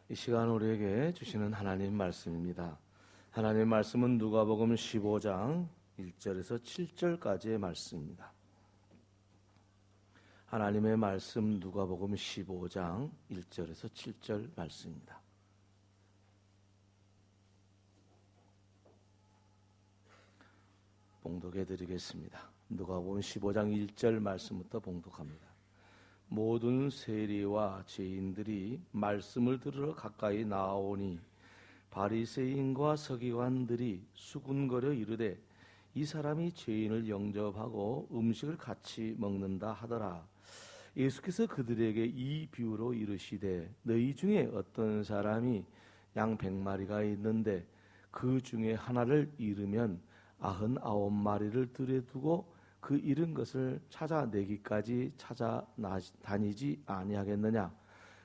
이 시간 우리에게 주시는 하나님 말씀입니다. 하나님 말씀은 누가복음 15장 1절에서 7절까지의 말씀입니다. 하나님의 말씀 누가복음 15장 1절에서 7절 말씀입니다. 봉독해 드리겠습니다. 누가복음 15장 1절 말씀부터 봉독합니다. 모든 세리와 죄인들이 말씀을 들으러 가까이 나오니 바리새인과 서기관들이 수군거려 이르되 이 사람이 죄인을 영접하고 음식을 같이 먹는다 하더라. 예수께서 그들에게 이 비유로 이르시되 너희 중에 어떤 사람이 양 100마리가 있는데 그 중에 하나를 잃으면 99마리를 들에 두고 그 잃은 것을 찾아내기까지 찾아다니지 아니하겠느냐.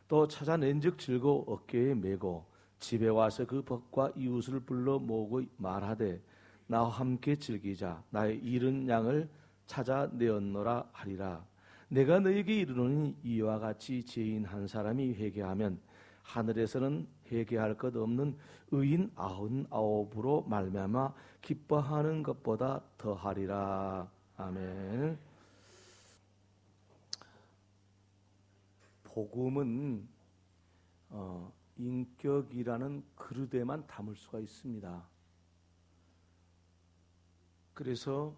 또 찾아낸즉 즐거워 어깨에 메고 집에 와서 그 벗과 이웃을 불러 모으고 말하되 나와 함께 즐기자. 나의 잃은 양을 찾아내었노라 하리라. 내가 너에게 이르노니 이와 같이 죄인 한 사람이 회개하면 하늘에서는 회개할 것 없는 의인 99으로 말미암아 기뻐하는 것보다 더하리라. 아멘. 복음은 인격이라는 그릇에만 담을 수가 있습니다. 그래서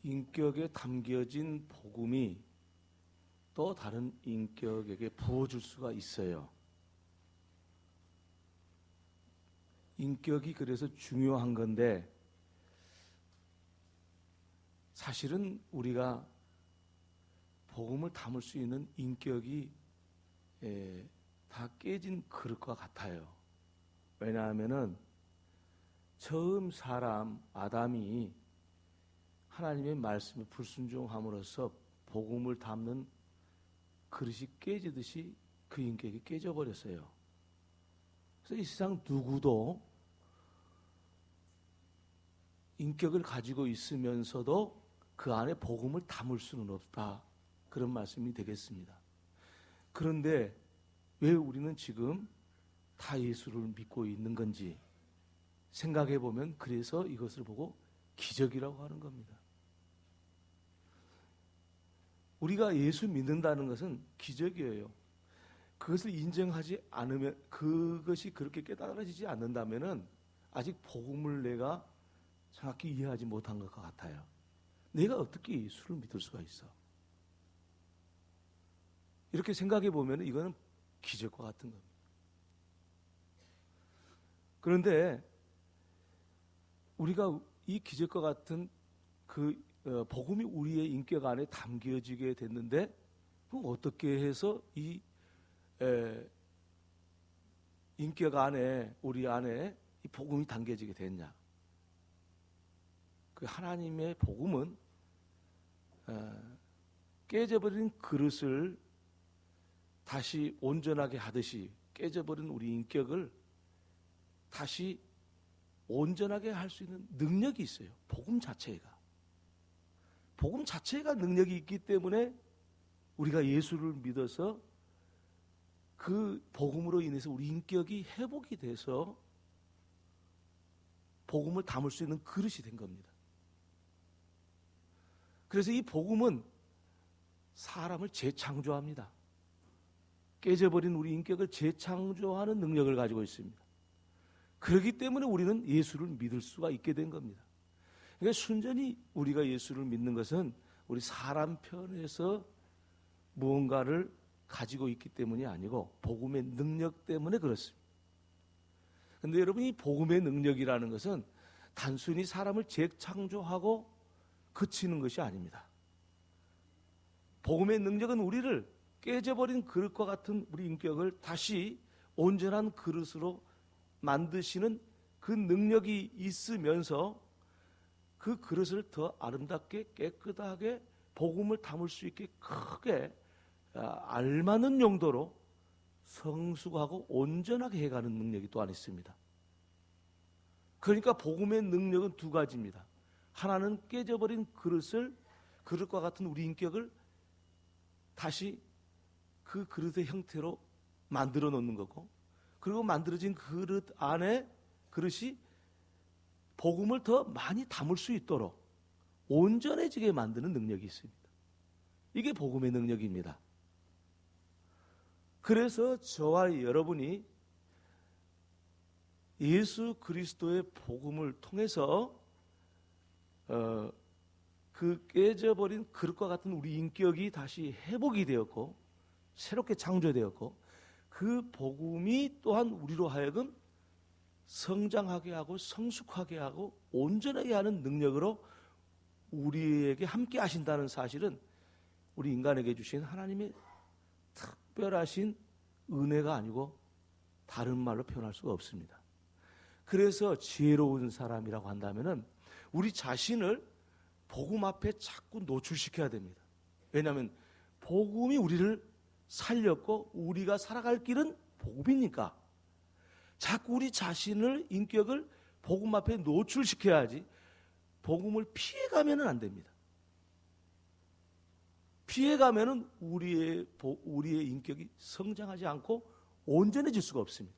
인격에 담겨진 복음이 또 다른 인격에게 부어줄 수가 있어요. 인격이 그래서 중요한 건데 사실은 우리가 복음을 담을 수 있는 인격이 다 깨진 그릇과 같아요. 왜냐하면은 처음 사람 아담이 하나님의 말씀에 불순종함으로써 복음을 담는 그릇이 깨지듯이 그 인격이 깨져버렸어요. 그래서 이 세상 누구도 인격을 가지고 있으면서도 그 안에 복음을 담을 수는 없다. 그런 말씀이 되겠습니다. 그런데 왜 우리는 지금 다 예수를 믿고 있는 건지 생각해 보면 그래서 이것을 보고 기적이라고 하는 겁니다. 우리가 예수 믿는다는 것은 기적이에요. 그것을 인정하지 않으면, 그것이 그렇게 깨달아지지 않는다면은 아직 복음을 내가 정확히 이해하지 못한 것 같아요. 내가 어떻게 예수를 믿을 수가 있어? 이렇게 생각해 보면 이거는 기적과 같은 겁니다. 그런데 우리가 이 기적과 같은 그 복음이 우리의 인격 안에 담겨지게 됐는데 그럼 어떻게 해서 이 인격 안에, 우리 안에 이 복음이 담겨지게 됐냐? 그 하나님의 복음은 깨져버린 그릇을 다시 온전하게 하듯이 깨져버린 우리 인격을 다시 온전하게 할 수 있는 능력이 있어요. 복음 자체가. 복음 자체가 능력이 있기 때문에 우리가 예수를 믿어서 그 복음으로 인해서 우리 인격이 회복이 돼서 복음을 담을 수 있는 그릇이 된 겁니다. 그래서 이 복음은 사람을 재창조합니다. 깨져버린 우리 인격을 재창조하는 능력을 가지고 있습니다. 그렇기 때문에 우리는 예수를 믿을 수가 있게 된 겁니다. 그러니까 순전히 우리가 예수를 믿는 것은 우리 사람 편에서 무언가를 가지고 있기 때문이 아니고 복음의 능력 때문에 그렇습니다. 그런데 여러분, 이 복음의 능력이라는 것은 단순히 사람을 재창조하고 그치는 것이 아닙니다. 복음의 능력은 우리를 깨져버린 그릇과 같은 우리 인격을 다시 온전한 그릇으로 만드시는 그 능력이 있으면서 그 그릇을 더 아름답게 깨끗하게 복음을 담을 수 있게 크게 알맞는 용도로 성숙하고 온전하게 해가는 능력이 또한 있습니다. 그러니까 복음의 능력은 두 가지입니다. 하나는 깨져버린 그릇과 같은 우리 인격을 다시 그 그릇의 형태로 만들어 놓는 거고, 그리고 만들어진 그릇 안에 그릇이 복음을 더 많이 담을 수 있도록 온전해지게 만드는 능력이 있습니다. 이게 복음의 능력입니다. 그래서 저와 여러분이 예수 그리스도의 복음을 통해서 그 깨져버린 그릇과 같은 우리 인격이 다시 회복이 되었고 새롭게 창조되었고, 그 복음이 또한 우리로 하여금 성장하게 하고 성숙하게 하고 온전하게 하는 능력으로 우리에게 함께 하신다는 사실은 우리 인간에게 주신 하나님의 특별하신 은혜가 아니고 다른 말로 표현할 수가 없습니다. 그래서 지혜로운 사람이라고 한다면은 우리 자신을 복음 앞에 자꾸 노출시켜야 됩니다. 왜냐하면 복음이 우리를 살렸고 우리가 살아갈 길은 복음이니까 자꾸 우리 자신을, 인격을 복음 앞에 노출시켜야지 복음을 피해가면은 안 됩니다. 피해가면은 우리의 인격이 성장하지 않고 온전해질 수가 없습니다.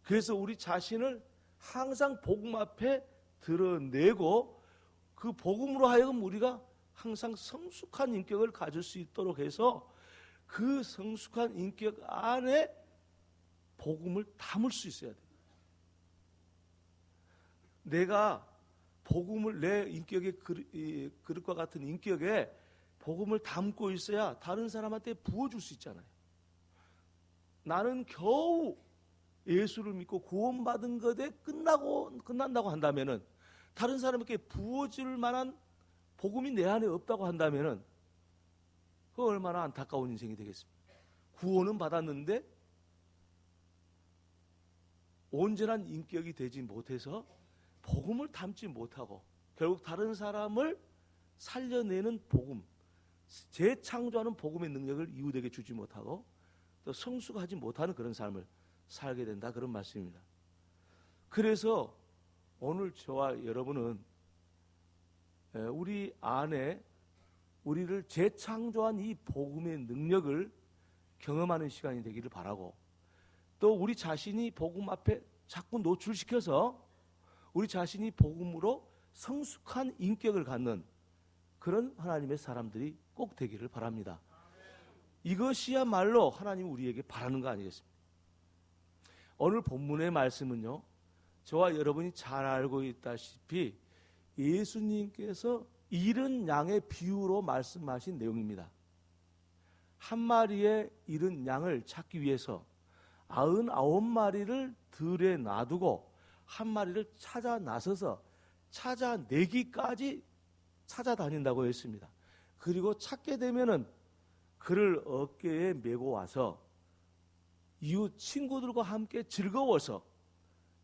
그래서 우리 자신을 항상 복음 앞에 드러내고 그 복음으로 하여금 우리가 항상 성숙한 인격을 가질 수 있도록 해서 그 성숙한 인격 안에 복음을 담을 수 있어야 돼요. 내가 복음을 내 인격의 그릇과 같은 인격에 복음을 담고 있어야 다른 사람한테 부어줄 수 있잖아요. 나는 겨우 예수를 믿고 구원받은 것에 끝난다고 한다면은, 다른 사람에게 부어줄 만한 복음이 내 안에 없다고 한다면은 그 얼마나 안타까운 인생이 되겠습니까? 구원은 받았는데 온전한 인격이 되지 못해서 복음을 담지 못하고 결국 다른 사람을 살려내는 복음, 재창조하는 복음의 능력을 이웃에게 주지 못하고 또 성숙하지 못하는 그런 삶을 살게 된다, 그런 말씀입니다. 그래서 오늘 저와 여러분은 우리 안에 우리를 재창조한 이 복음의 능력을 경험하는 시간이 되기를 바라고, 또 우리 자신이 복음 앞에 자꾸 노출시켜서 우리 자신이 복음으로 성숙한 인격을 갖는 그런 하나님의 사람들이 꼭 되기를 바랍니다. 이것이야말로 하나님이 우리에게 바라는 거 아니겠습니까? 오늘 본문의 말씀은요, 저와 여러분이 잘 알고 있다시피 예수님께서 잃은 양의 비유로 말씀하신 내용입니다. 한 마리의 잃은 양을 찾기 위해서 99마리를 들에 놔두고 한 마리를 찾아 나서서 찾아내기까지 찾아다닌다고 했습니다. 그리고 찾게 되면은 그를 어깨에 메고 와서 이웃 친구들과 함께 즐거워서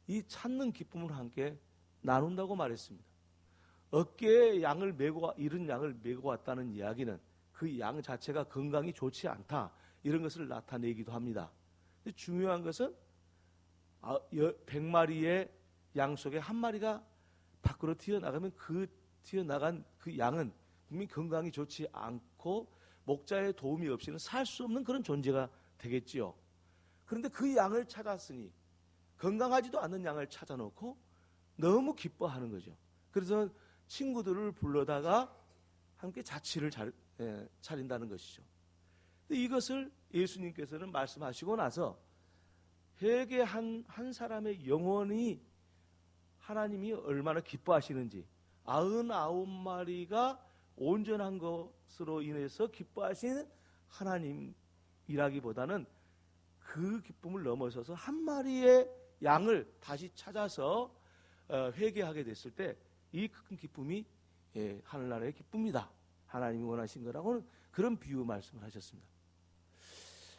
이 찾는 기쁨을 함께 나눈다고 말했습니다. 어깨에 잃은 양을 메고 왔다는 이야기는 그 양 자체가 건강이 좋지 않다, 이런 것을 나타내기도 합니다. 근데 중요한 것은 100마리의 양 속에 한 마리가 밖으로 튀어나가면 그 튀어나간 그 양은 분명히 건강이 좋지 않고 목자의 도움이 없이는 살 수 없는 그런 존재가 되겠지요. 그런데 그 양을 찾았으니, 건강하지도 않는 양을 찾아놓고 너무 기뻐하는 거죠. 그래서 친구들을 불러다가 함께 자취를 차린다는 것이죠. 근데 이것을 예수님께서는 말씀하시고 나서 회개한 한 사람의 영혼이 하나님이 얼마나 기뻐하시는지, 99마리가 온전한 것으로 인해서 기뻐하시는 하나님이라기보다는 그 기쁨을 넘어서서 한 마리의 양을 다시 찾아서 회개하게 됐을 때 이 큰 기쁨이 하늘나라의 기쁨이다, 하나님이 원하신 거라고는 그런 비유 말씀을 하셨습니다.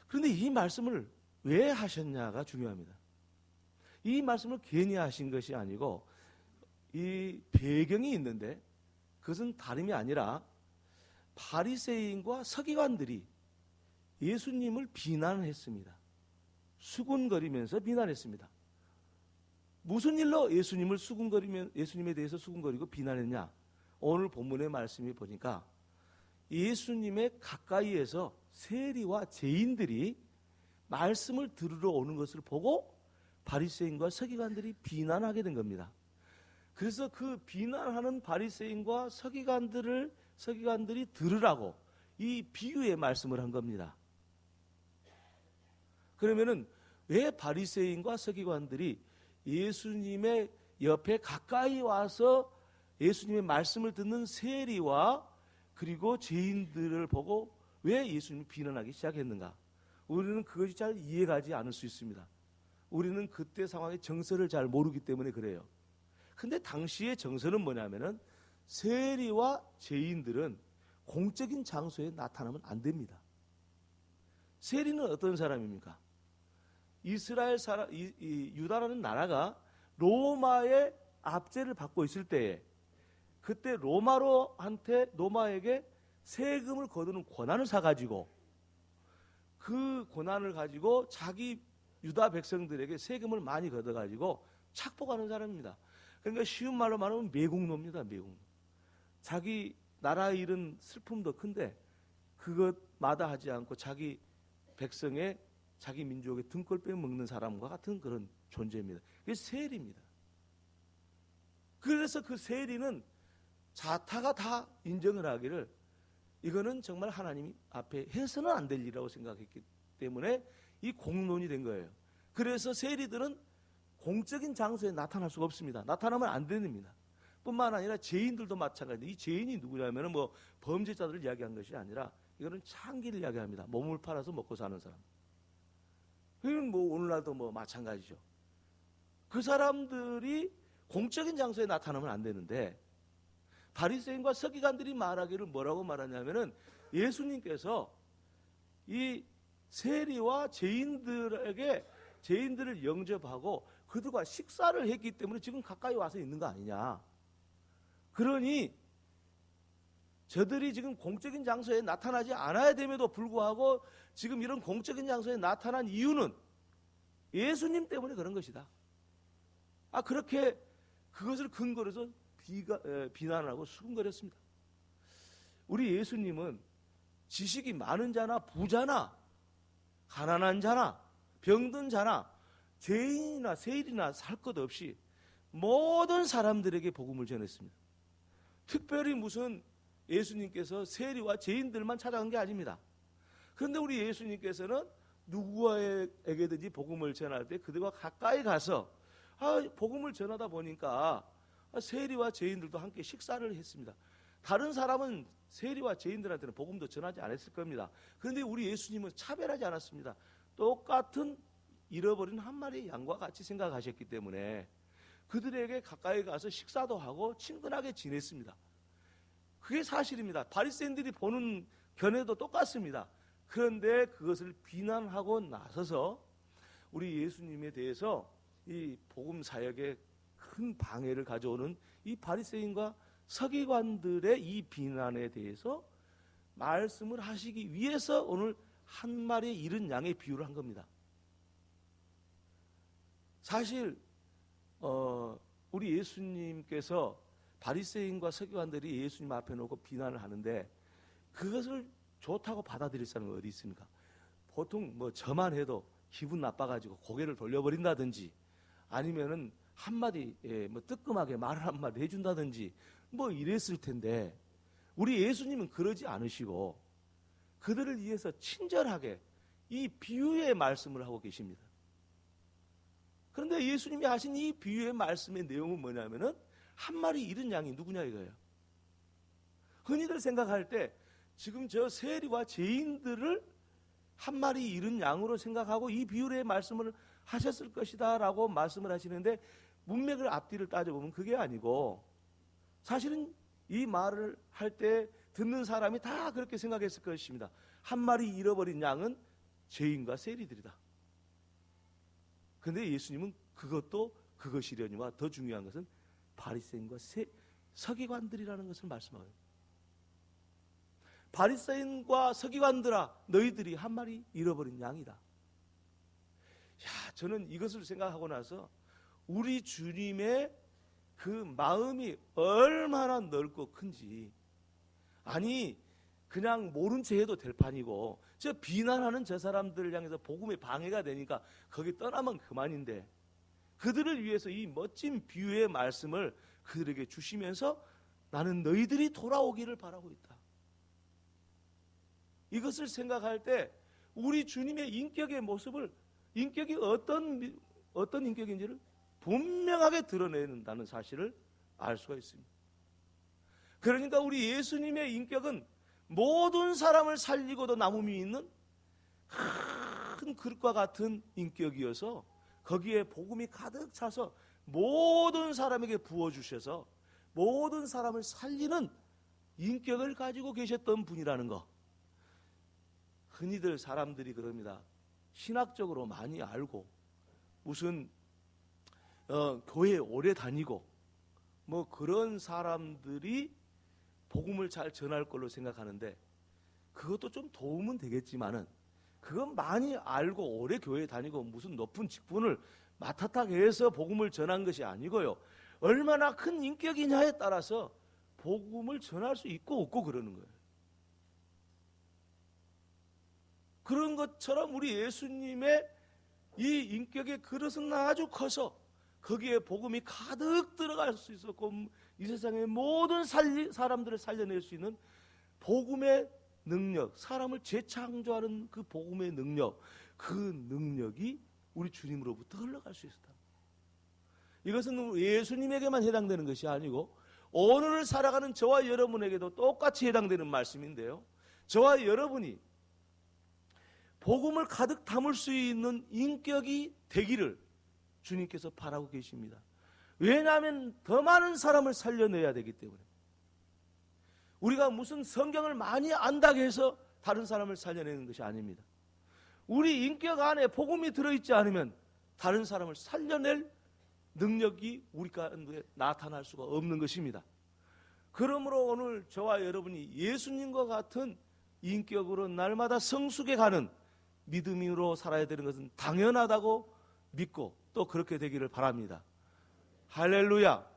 그런데 이 말씀을 왜 하셨냐가 중요합니다. 이 말씀을 괜히 하신 것이 아니고 이 배경이 있는데, 그것은 다름이 아니라 바리새인과 서기관들이 예수님을 비난했습니다. 수군거리면서 비난했습니다. 무슨 일로 예수님에 대해서 수군거리고 비난했냐? 오늘 본문의 말씀이 보니까 예수님의 가까이에서 세리와 죄인들이 말씀을 들으러 오는 것을 보고 바리새인과 서기관들이 비난하게 된 겁니다. 그래서 그 비난하는 바리새인과 서기관들이 들으라고 이 비유의 말씀을 한 겁니다. 그러면은 왜 바리새인과 서기관들이 예수님의 옆에 가까이 와서 예수님의 말씀을 듣는 세리와 그리고 죄인들을 보고 왜 예수님을 비난하기 시작했는가? 우리는 그것이 잘 이해가지 않을 수 있습니다. 우리는 그때 상황의 정서를 잘 모르기 때문에 그래요. 근데 당시의 정서는 뭐냐면은 세리와 죄인들은 공적인 장소에 나타나면 안 됩니다. 세리는 어떤 사람입니까? 이스라엘 사람, 유다라는 나라가 로마의 압제를 받고 있을 때에 그때 로마에게 세금을 거두는 권한을 사가지고 그 권한을 가지고 자기 유다 백성들에게 세금을 많이 걷어가지고 착복하는 사람입니다. 그러니까 쉬운 말로 말하면 매국노입니다. 매국노. 자기 나라 일은 슬픔도 큰데 그것 마다하지 않고 자기 백성의 자기 민족의 등골 빼먹는 사람과 같은 그런 존재입니다. 그게 세리입니다. 그래서 그 세리는 자타가 다 인정을 하기를 이거는 정말 하나님 앞에 해서는 안 될 일이라고 생각했기 때문에 이 공론이 된 거예요. 그래서 세리들은 공적인 장소에 나타날 수가 없습니다. 나타나면 안 됩니다. 뿐만 아니라 죄인들도 마찬가지입니다. 이 죄인이 누구냐면 뭐 범죄자들을 이야기한 것이 아니라 이거는 창기를 이야기합니다. 몸을 팔아서 먹고 사는 사람. 이건 뭐 오늘날도 뭐 마찬가지죠. 그 사람들이 공적인 장소에 나타나면 안 되는데 바리새인과 서기관들이 말하기를 뭐라고 말하냐면은 예수님께서 이 세리와 죄인들을 영접하고 그들과 식사를 했기 때문에 지금 가까이 와서 있는 거 아니냐. 그러니 저들이 지금 공적인 장소에 나타나지 않아야 됨에도 불구하고 지금 이런 공적인 장소에 나타난 이유는 예수님 때문에 그런 것이다. 그렇게 그것을 근거로 해서 비난을 하고 수군거렸습니다. 우리 예수님은 지식이 많은 자나 부자나 가난한 자나 병든 자나 죄인이나 세일이나 살 것 없이 모든 사람들에게 복음을 전했습니다. 특별히 무슨 예수님께서 세리와 죄인들만 찾아간 게 아닙니다. 그런데 우리 예수님께서는 누구에게든지 복음을 전할 때 그들과 가까이 가서 복음을 전하다 보니까 세리와 죄인들도 함께 식사를 했습니다. 다른 사람은 세리와 죄인들한테는 복음도 전하지 않았을 겁니다. 그런데 우리 예수님은 차별하지 않았습니다. 똑같은 잃어버린 한 마리의 양과 같이 생각하셨기 때문에 그들에게 가까이 가서 식사도 하고 친근하게 지냈습니다. 그게 사실입니다. 바리새인들이 보는 견해도 똑같습니다. 그런데 그것을 비난하고 나서서 우리 예수님에 대해서 이 복음 사역에 큰 방해를 가져오는 이 바리새인과 서기관들의 이 비난에 대해서 말씀을 하시기 위해서 오늘 한 마리의 잃은 양의 비유를 한 겁니다. 사실 우리 예수님께서 바리새인과 서기관들이 예수님 앞에 놓고 비난을 하는데 그것을 좋다고 받아들일 사람은 어디 있습니까? 보통 뭐 저만 해도 기분 나빠가지고 고개를 돌려버린다든지 아니면은 한마디 뭐 뜨끔하게 말을 한마디 해준다든지 뭐 이랬을 텐데 우리 예수님은 그러지 않으시고 그들을 위해서 친절하게 이 비유의 말씀을 하고 계십니다. 그런데 예수님이 하신 이 비유의 말씀의 내용은 뭐냐면은 한 마리 잃은 양이 누구냐 이거예요. 흔히들 생각할 때 지금 저 세리와 죄인들을 한 마리 잃은 양으로 생각하고 이 비유의 말씀을 하셨을 것이다 라고 말씀을 하시는데 문맥을 앞뒤를 따져보면 그게 아니고 사실은 이 말을 할 때 듣는 사람이 다 그렇게 생각했을 것입니다. 한 마리 잃어버린 양은 죄인과 세리들이다. 그런데 예수님은 그것도 그것이려니와 더 중요한 것은 바리새인과 서기관들이라는 것을 말씀하고요. 바리새인과 서기관들아 너희들이 한 마리 잃어버린 양이다. 저는 이것을 생각하고 나서 우리 주님의 그 마음이 얼마나 넓고 큰지, 아니 그냥 모른 체 해도 될 판이고, 저 비난하는 저 사람들을 향해서 복음에 방해가 되니까 거기 떠나면 그만인데, 그들을 위해서 이 멋진 비유의 말씀을 그들에게 주시면서 나는 너희들이 돌아오기를 바라고 있다. 이것을 생각할 때 우리 주님의 인격의 모습을, 인격이 어떤 인격인지를 분명하게 드러내는다는 사실을 알 수가 있습니다. 그러니까 우리 예수님의 인격은 모든 사람을 살리고도 남음이 있는 큰 그릇과 같은 인격이어서 거기에 복음이 가득 차서 모든 사람에게 부어주셔서 모든 사람을 살리는 인격을 가지고 계셨던 분이라는 거. 흔히들 사람들이 그럽니다. 신학적으로 많이 알고 무슨 교회 오래 다니고 뭐 그런 사람들이 복음을 잘 전할 걸로 생각하는데, 그것도 좀 도움은 되겠지만은 그건 많이 알고 오래 교회 다니고 무슨 높은 직분을 맡았다고 해서 복음을 전한 것이 아니고요, 얼마나 큰 인격이냐에 따라서 복음을 전할 수 있고 없고 그러는 거예요. 그런 것처럼 우리 예수님의 이 인격의 그릇은 아주 커서 거기에 복음이 가득 들어갈 수 있었고, 이 세상의 모든 사람들을 살려낼 수 있는 복음의 능력, 사람을 재창조하는 그 복음의 능력, 그 능력이 우리 주님으로부터 흘러갈 수 있었다. 이것은 예수님에게만 해당되는 것이 아니고 오늘을 살아가는 저와 여러분에게도 똑같이 해당되는 말씀인데요, 저와 여러분이 복음을 가득 담을 수 있는 인격이 되기를 주님께서 바라고 계십니다. 왜냐하면 더 많은 사람을 살려내야 되기 때문에. 우리가 무슨 성경을 많이 안다고 해서 다른 사람을 살려내는 것이 아닙니다. 우리 인격 안에 복음이 들어있지 않으면 다른 사람을 살려낼 능력이 우리 가운데 나타날 수가 없는 것입니다. 그러므로 오늘 저와 여러분이 예수님과 같은 인격으로 날마다 성숙해 가는 믿음으로 살아야 되는 것은 당연하다고 믿고 또 그렇게 되기를 바랍니다. 할렐루야.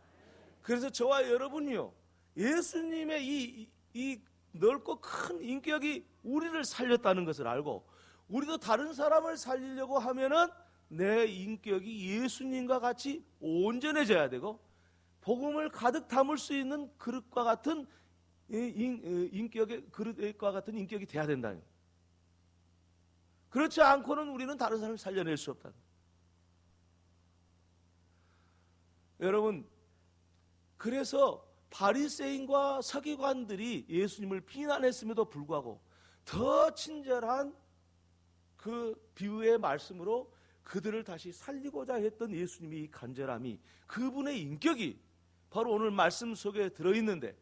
그래서 저와 여러분이요, 예수님의 이 넓고 큰 인격이 우리를 살렸다는 것을 알고 우리도 다른 사람을 살리려고 하면은 내 인격이 예수님과 같이 온전해져야 되고 복음을 가득 담을 수 있는 그릇과 같은 인격의 그릇과 같은 인격이 돼야 된다는. 그렇지 않고는 우리는 다른 사람을 살려낼 수 없다. 여러분, 그래서 바리새인과 서기관들이 예수님을 비난했음에도 불구하고 더 친절한 그 비유의 말씀으로 그들을 다시 살리고자 했던 예수님의 이 간절함이, 그분의 인격이 바로 오늘 말씀 속에 들어있는데,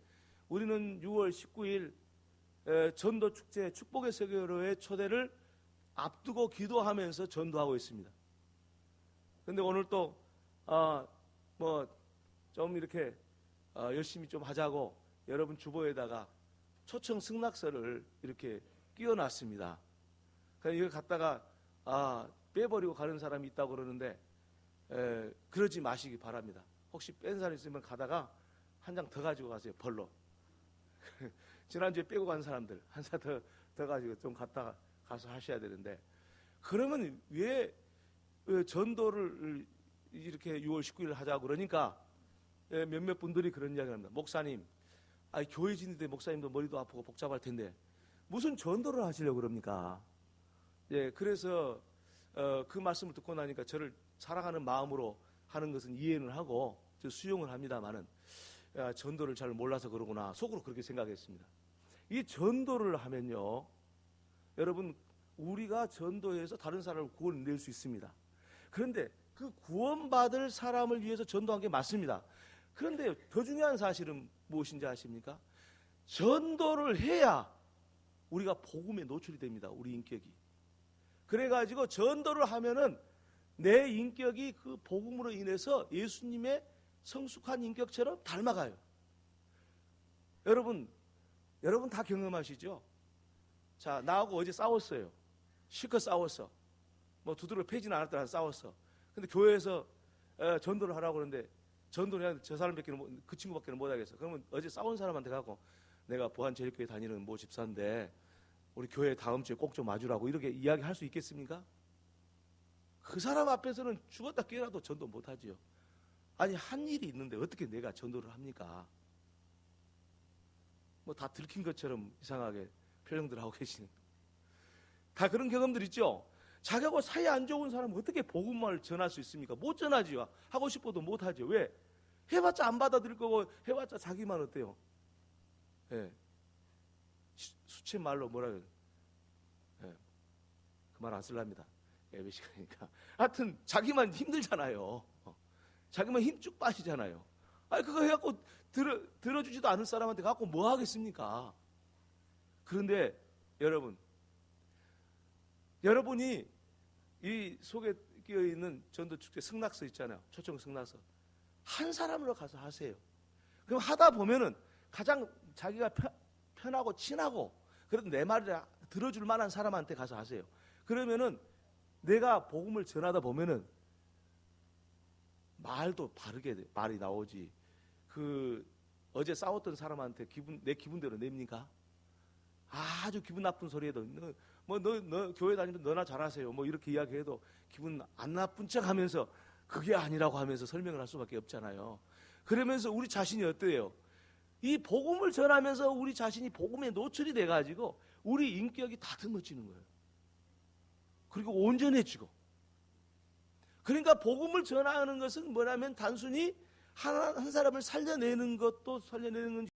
우리는 6월 19일 전도축제 축복의 세계로의 초대를 앞두고 기도하면서 전도하고 있습니다. 그런데 오늘 또 좀 이렇게 열심히 좀 하자고 여러분 주보에다가 초청 승낙서를 이렇게 끼워놨습니다. 그래서 이거 갖다가 빼버리고 가는 사람이 있다고 그러는데 그러지 마시기 바랍니다. 혹시 뺀 사람 있으면 가다가 한 장 더 가지고 가세요. 벌로. 지난주에 빼고 간 사람들 한 장 더 가지고 좀 갔다가 가서 하셔야 되는데, 그러면 왜 전도를 이렇게 6월 19일 하자고 그러니까 몇몇 분들이 그런 이야기를 합니다. 목사님, 교회진인데 목사님도 머리도 아프고 복잡할 텐데 무슨 전도를 하시려고 그럽니까? 예, 그래서 그 말씀을 듣고 나니까 저를 사랑하는 마음으로 하는 것은 이해는 하고 수용을 합니다만은 전도를 잘 몰라서 그러구나 속으로 그렇게 생각했습니다. 이 전도를 하면요, 여러분, 우리가 전도해서 다른 사람을 구원낼 수 있습니다. 그런데 그 구원받을 사람을 위해서 전도한 게 맞습니다. 그런데 더 중요한 사실은 무엇인지 아십니까? 전도를 해야 우리가 복음에 노출이 됩니다. 우리 인격이. 그래가지고 전도를 하면은 내 인격이 그 복음으로 인해서 예수님의 성숙한 인격처럼 닮아가요. 여러분 다 경험하시죠? 자, 나하고 어제 싸웠어요. 실컷 싸웠어. 뭐 두드려 패지는 않았더라, 싸웠어. 근데 교회에서 전도를 하라고 그러는데 전도를 해야 저 사람밖에 그 친구밖에 못 하겠어. 그러면 어제 싸운 사람한테 가고 내가 보안제일교회 다니는 모 집사인데 우리 교회 다음 주에 꼭 좀 와주라고 이렇게 이야기할 수 있겠습니까? 그 사람 앞에서는 죽었다 깨어나도 전도 못하지요. 아니 한 일이 있는데 어떻게 내가 전도를 합니까? 뭐 다 들킨 것처럼 이상하게 표정들 하고 계시는, 다 그런 경험들 있죠. 자기하고 사이 안 좋은 사람은 어떻게 복음을 전할 수 있습니까? 못 전하지요. 하고 싶어도 못하죠. 왜? 해봤자 안 받아들일 거고 해봤자 자기만 어때요? 예. 수치 말로 뭐라 그래요? 예. 그 말 안 쓸랍니다. 예배 시간이니까. 하여튼 자기만 힘들잖아요. 자기만 힘 쭉 빠지잖아요. 아니 그거 해갖고 들어주지도 않을 사람한테 갖고 뭐 하겠습니까? 그런데 여러분이 이 속에 끼어있는 전도축제 승낙서 있잖아요. 초청 승낙서 한 사람으로 가서 하세요. 그럼 하다 보면은 가장 자기가 편하고 친하고 그래도 내 말을 들어줄 만한 사람한테 가서 하세요. 그러면은 내가 복음을 전하다 보면은 말도 바르게 말이 나오지. 그 어제 싸웠던 사람한테 내 기분대로 냅니까? 아주 기분 나쁜 소리해도 너 교회 다니면 너나 잘하세요. 뭐 이렇게 이야기해도 기분 안 나쁜 척하면서 그게 아니라고 하면서 설명을 할 수밖에 없잖아요. 그러면서 우리 자신이 어때요? 이 복음을 전하면서 우리 자신이 복음에 노출이 돼가지고 우리 인격이 다듬어지는 거예요. 그리고 온전해지고. 그러니까 복음을 전하는 것은 뭐냐면 단순히 한 사람을 살려내는 것도 살려내는